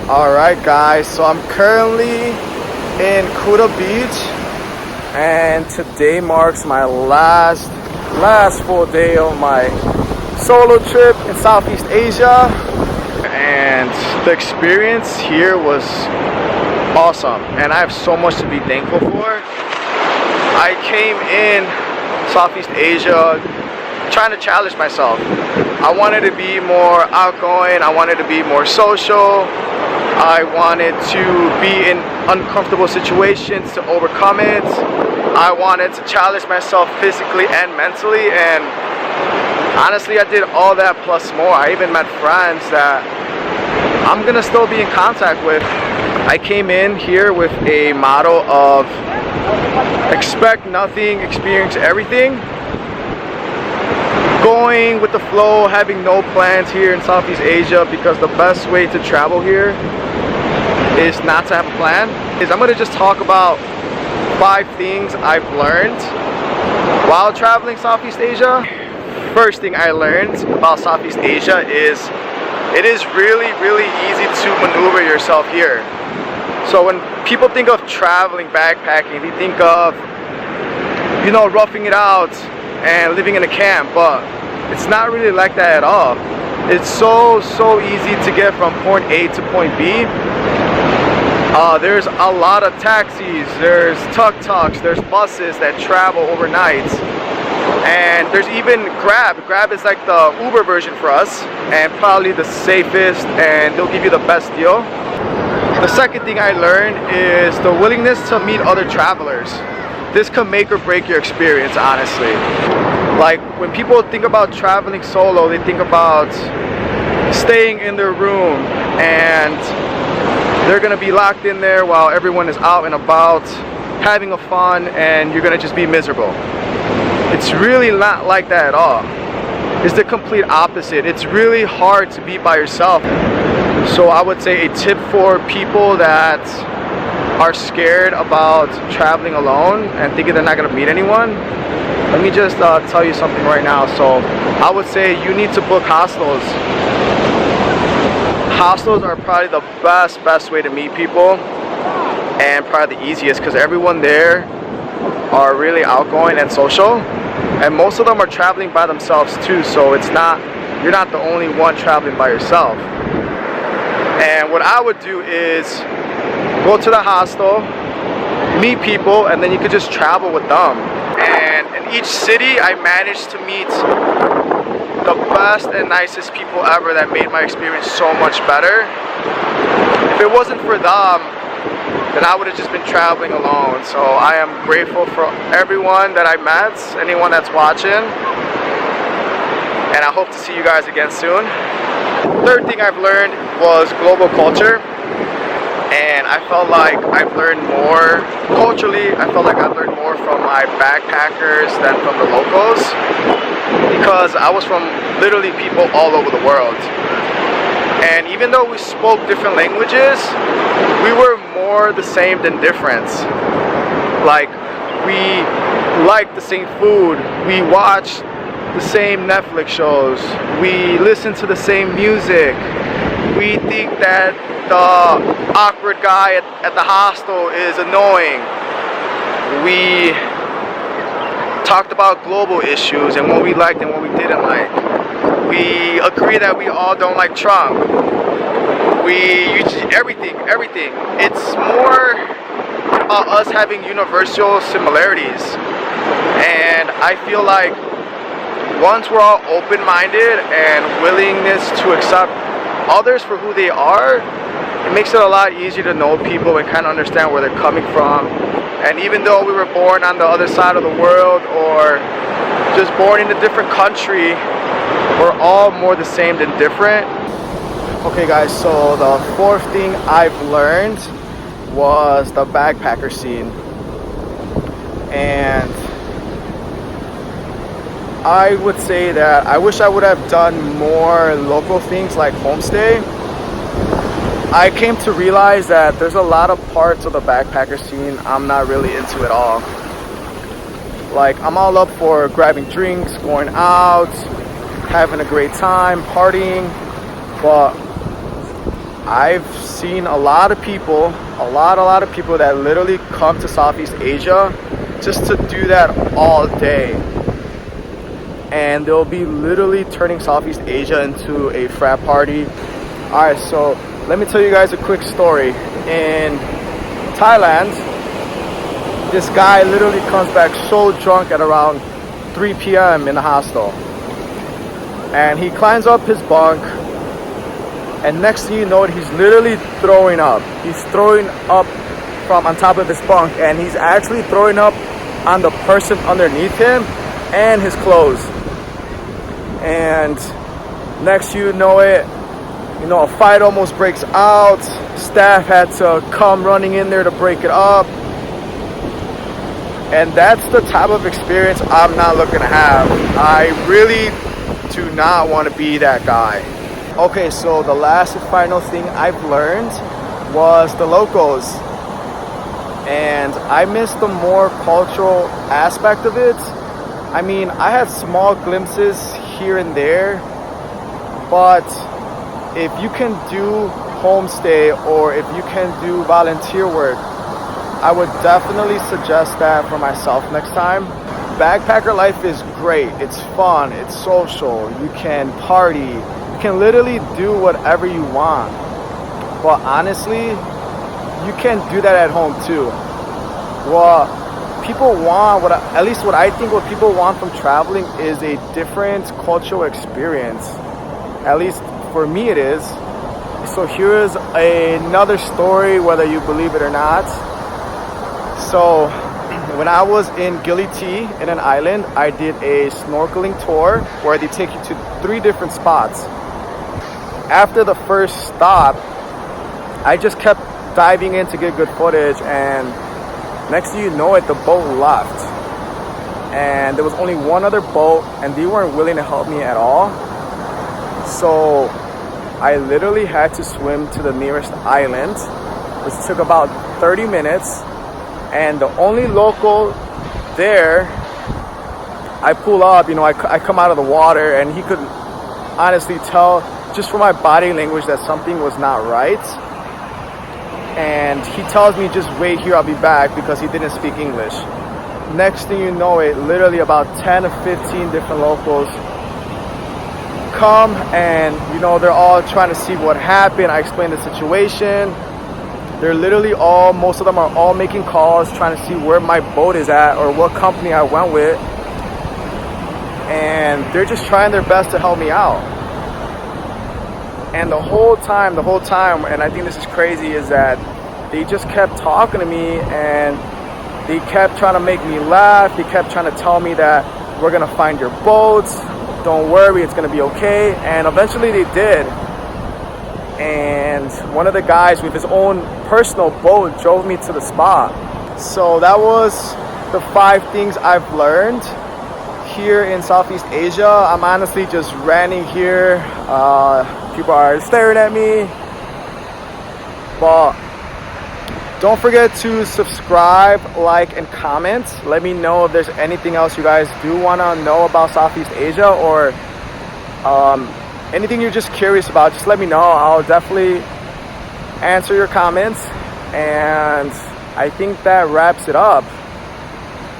Alright guys, so I'm currently in Kuta Beach and today marks my last full day of my solo trip in Southeast Asia, and the experience here was awesome and I have so much to be thankful for. I came in Southeast Asia trying to challenge myself. I wanted to be more outgoing, I wanted to be more social, I wanted to be in uncomfortable situations to overcome it. I wanted to challenge myself physically and mentally, and honestly I did all that plus more. I even met friends that I'm gonna still be in contact with. I came in here with a motto of expect nothing, experience everything. Going with the flow, having no plans here in Southeast Asia, because the best way to travel here is not to have a plan. I'm gonna just talk about 5 things I've learned while traveling Southeast Asia. First thing I learned about Southeast Asia is it is really easy to maneuver yourself here. So when people think of traveling, backpacking, they think of, you know, roughing it out and living in a camp, but it's not really like that at all. It's so easy to get from point A to point B. There's a lot of taxis, there's tuk-tuks, there's buses that travel overnight, and there's even Grab. Grab is like the Uber version for us and probably the safest, and they'll give you the best deal. The second thing I learned is the willingness to meet other travelers. This can make or break your experience, honestly. Like when people think about traveling solo, they think about staying in their room and they're gonna be locked in there while everyone is out and about having a fun, and you're gonna just be miserable. It's really not like that at all. It's the complete opposite. It's really hard to be by yourself. So I would say a tip for people that are scared about traveling alone and thinking they're not gonna meet anyone, let me just tell you something right now. So I would say you need to book hostels. Hostels are probably the best way to meet people, and probably the easiest, because everyone there are really outgoing and social, and most of them are traveling by themselves too, so you're not the only one traveling by yourself. And what I would do is go to the hostel, meet people, and then you could just travel with them. And in each city I managed to meet the best and nicest people ever that made my experience so much better. If it wasn't for them, then I would have just been traveling alone. So I am grateful for everyone that I met, anyone that's watching, and I hope to see you guys again soon. Third thing I've learned was global culture, and I felt like I've learned more culturally. I felt like I've learned more from my backpackers than from the locals, because I was from literally people all over the world. And even though we spoke different languages, we were more the same than different. Like, we liked the same food, we watched the same Netflix shows, we listened to the same music, we think that the awkward guy at the hostel is annoying. We talked about global issues and what we liked and what we didn't like. We agree that we all don't like Trump. Everything. It's more about us having universal similarities. And I feel like once we're all open-minded and willingness to accept others for who they are, it makes it a lot easier to know people and kind of understand where they're coming from. And even though we were born on the other side of the world or just born in a different country, we're all more the same than different. Okay guys, so the fourth thing I've learned was the backpacker scene. And I would say that I wish I would have done more local things like homestay. I came to realize that there's a lot of parts of the backpacker scene I'm not really into at all. Like, I'm all up for grabbing drinks, going out, having a great time, partying, but I've seen a lot of people, a lot of people that literally come to Southeast Asia just to do that all day. And they'll be literally turning Southeast Asia into a frat party. Alright, so let me tell you guys a quick story. In Thailand, this guy literally comes back so drunk at around 3 p.m. in the hostel. And he climbs up his bunk, and next thing you know, he's literally throwing up. He's throwing up from on top of his bunk, and he's actually throwing up on the person underneath him and his clothes. And next you know it, you know, a fight almost breaks out. Staff had to come running in there to break it up. And that's the type of experience I'm not looking to have. I really do not want to be that guy. Okay, so the last and final thing I've learned was the locals. And I miss the more cultural aspect of it. I mean, I had small glimpses here and there, but if you can do homestay or if you can do volunteer work, I would definitely suggest that for myself next time. Backpacker life is great. It's fun. It's social. You can party. You can literally do whatever you want. But honestly, you can do that at home too. What people want, at least what I think what people want from traveling is a different cultural experience. At least for me it is. So here's another story, whether you believe it or not. So when I was in Gili T in an island, I did a snorkeling tour where they take you to 3 different spots. After the first stop, I just kept diving in to get good footage, and next thing you know it, the boat left. And there was only one other boat, and they weren't willing to help me at all. So I literally had to swim to the nearest island, which took about 30 minutes. And the only local there, I pull up, you know, I come out of the water, and he could honestly tell just from my body language that something was not right. And he tells me, just wait here, I'll be back, because he didn't speak English. Next thing you know it, literally about 10 or 15 different locals come, and you know, they're all trying to see what happened. I explain the situation. They're literally most of them are all making calls, trying to see where my boat is at or what company I went with. And they're just trying their best to help me out. And the whole time, and I think this is crazy, is that they just kept talking to me, and they kept trying to make me laugh. They kept trying to tell me that we're gonna find your boats, don't worry, it's gonna be okay. And eventually they did. And one of the guys with his own personal boat drove me to the spot. So that was the 5 things I've learned here in Southeast Asia. I'm honestly just ranting here. People are staring at me. But don't forget to subscribe, like, and comment. Let me know if there's anything else you guys do want to know about Southeast Asia, or anything you're just curious about. Just let me know. I'll definitely answer your comments. And I think that wraps it up.